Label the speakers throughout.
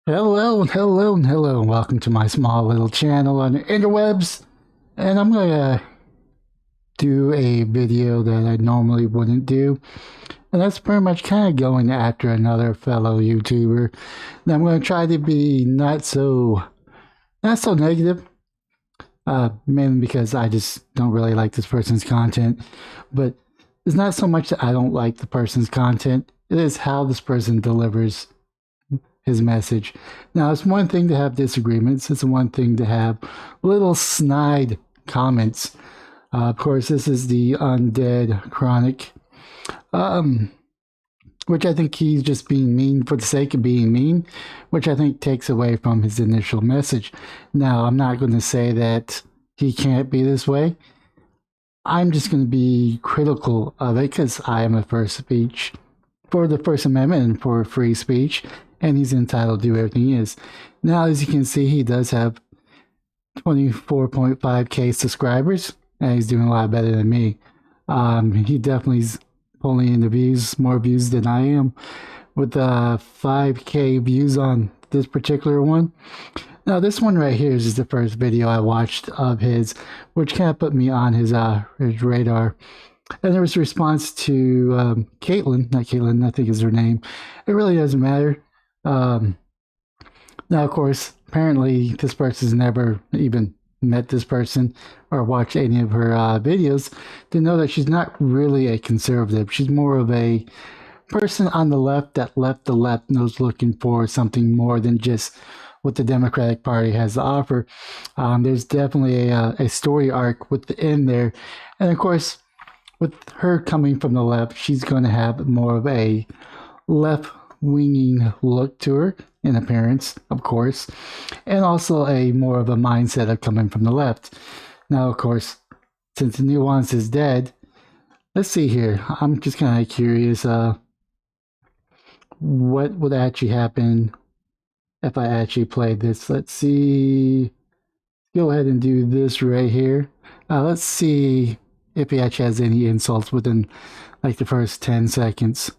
Speaker 1: Hello, and welcome to my small little channel on the interwebs. And I'm gonna do a video that I normally wouldn't do, and that's pretty much kind of going after another fellow YouTuber. And I'm gonna try to be not so negative, mainly because I just don't really like this person's content. But it's not so much that I don't like the person's content; it is how this person delivers his message. Now, it's one thing to have disagreements, it's one thing to have little snide comments. Of course, this is the Undead Chronic, um, which I think he's just being mean for the sake of being mean, which I think takes away from his initial message. Now, I'm not going to say that he can't be this way. I'm just going to be critical of it because I am a first speech for the First Amendment and for free speech, and he's entitled to do everything he is. Now, as you can see, he does have 24.5k subscribers, and he's doing a lot better than me. He definitely is pulling in the views, more views than I am, with 5k views on this particular one. Now, this one right here is just the first video I watched of his, which kind of put me on his radar. And there was a response to Caitlin, not Caitlin, I think is her name. It really doesn't matter. Now, of course, apparently this person's never even met this person or watched any of her videos to know that she's not really a conservative. She's more of a person on the left that left the left knows looking for something more than just what the Democratic Party has to offer. There's definitely a story arc within there. And of course, with her coming from the left, she's going to have more of a left winging look to her in appearance, of course, and also a more of a mindset of coming from the left. Now, of course, since the nuance is dead, let's see here. I'm just kind of curious what would actually happen if I actually played this. Let's see. Go ahead and do this right here. Let's see if he actually has any insults within like the first 10 seconds.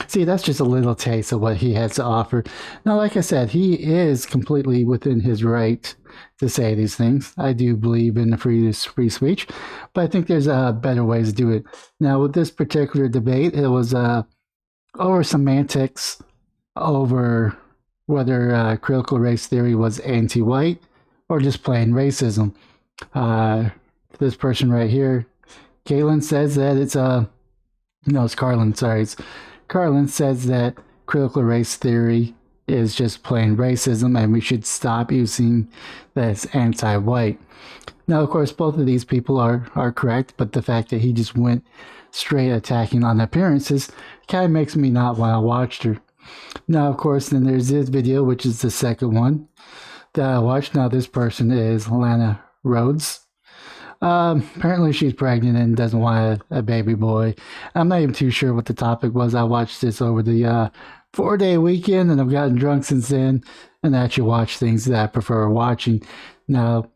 Speaker 1: See, that's just a little taste of what he has to offer. Now, like I said, he is completely within his right to say these things. I do believe in the free speech, but I think there's better ways to do it. Now, with this particular debate, it was over semantics, over whether critical race theory was anti-white or just plain racism. Uh, this person right here, Caitlin, says that it's no, it's Carlin. Sorry, it's Carlin says that critical race theory is just plain racism and we should stop using that as anti-white. Now, of course, both of these people are correct, but the fact that he just went straight attacking on appearances kind of makes me not want to watch her. Now, of course, then there's this video, which is the second one that I watched. Now, this person is Lana Rhodes. Apparently she's pregnant and doesn't want a baby boy. I'm not even too sure what the topic was. I watched this over the 4-day weekend and I've gotten drunk since then and actually watch things that I prefer watching. Now,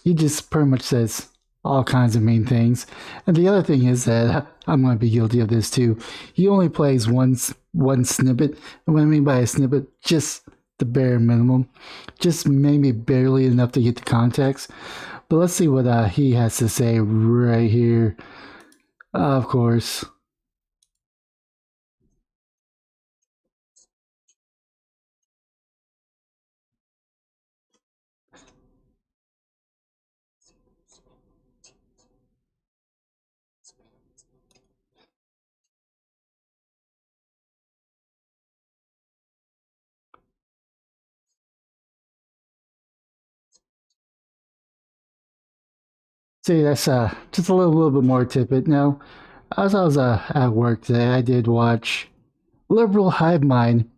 Speaker 1: he just pretty much says all kinds of mean things. And the other thing is that I'm going to be guilty of this too. He only plays one snippet. And what I mean by a snippet, just the bare minimum. Just maybe barely enough to get the context. But let's see what he has to say right here. Of course. See, that's just a little bit more tidbit. Now, as I was at work today, I did watch Liberal Hive Mind,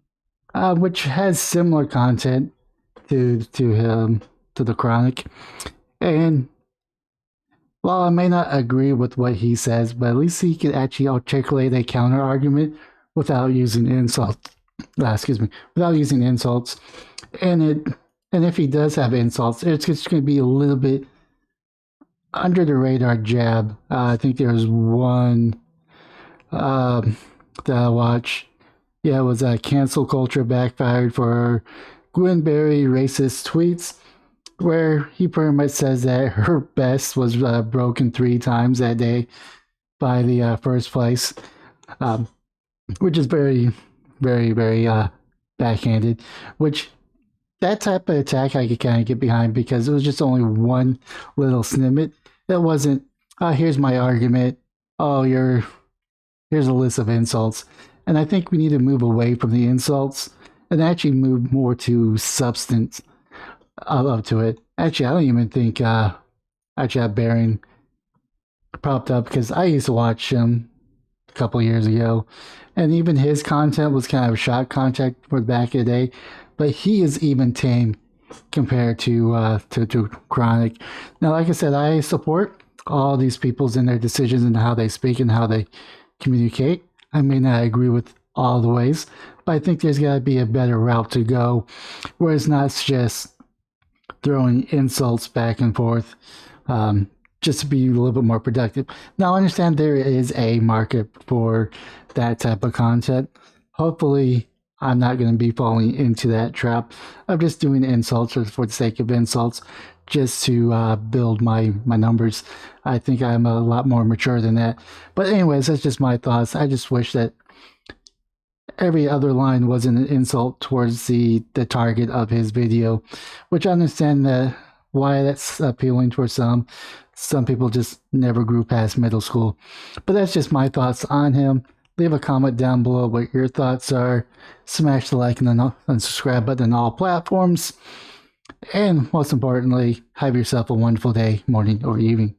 Speaker 1: which has similar content to the Chronic. And while I may not agree with what he says, but at least he could actually articulate a counter argument without using insult. excuse me, without using insults. And if he does have insults, it's just going to be a little bit under the radar jab. I think there was one that I watched. Yeah, it was cancel culture backfired for Gwenberry racist tweets, where he pretty much says that her best was broken 3 times that day by the first place, um, which is very, very, very backhanded. Which that type of attack I could kind of get behind because it was just only one little snippet. It wasn't, here's my argument. Oh, here's a list of insults. And I think we need to move away from the insults and actually move more to substance up to it. Actually, I don't even think actually Baron propped up because I used to watch him a couple years ago, and even his content was kind of shock content for the back of the day. But he is even tame compared to Chronic. Now, like I said, I support all these people's in their decisions and how they speak and how they communicate. I may not agree with all the ways, but I think there's got to be a better route to go where it's not just throwing insults back and forth just to be a little bit more productive. Now, I understand there is a market for that type of content. Hopefully, I'm not going to be falling into that trap of just doing insults for the sake of insults just to build my numbers. I think I'm a lot more mature than that. But anyways, that's just my thoughts. I just wish that every other line wasn't an insult towards the target of his video, which I understand that why that's appealing for some. Some people just never grew past middle school. But that's just my thoughts on him. Leave a comment down below what your thoughts are. Smash the like and subscribe button on all platforms. And most importantly, have yourself a wonderful day, morning, or evening.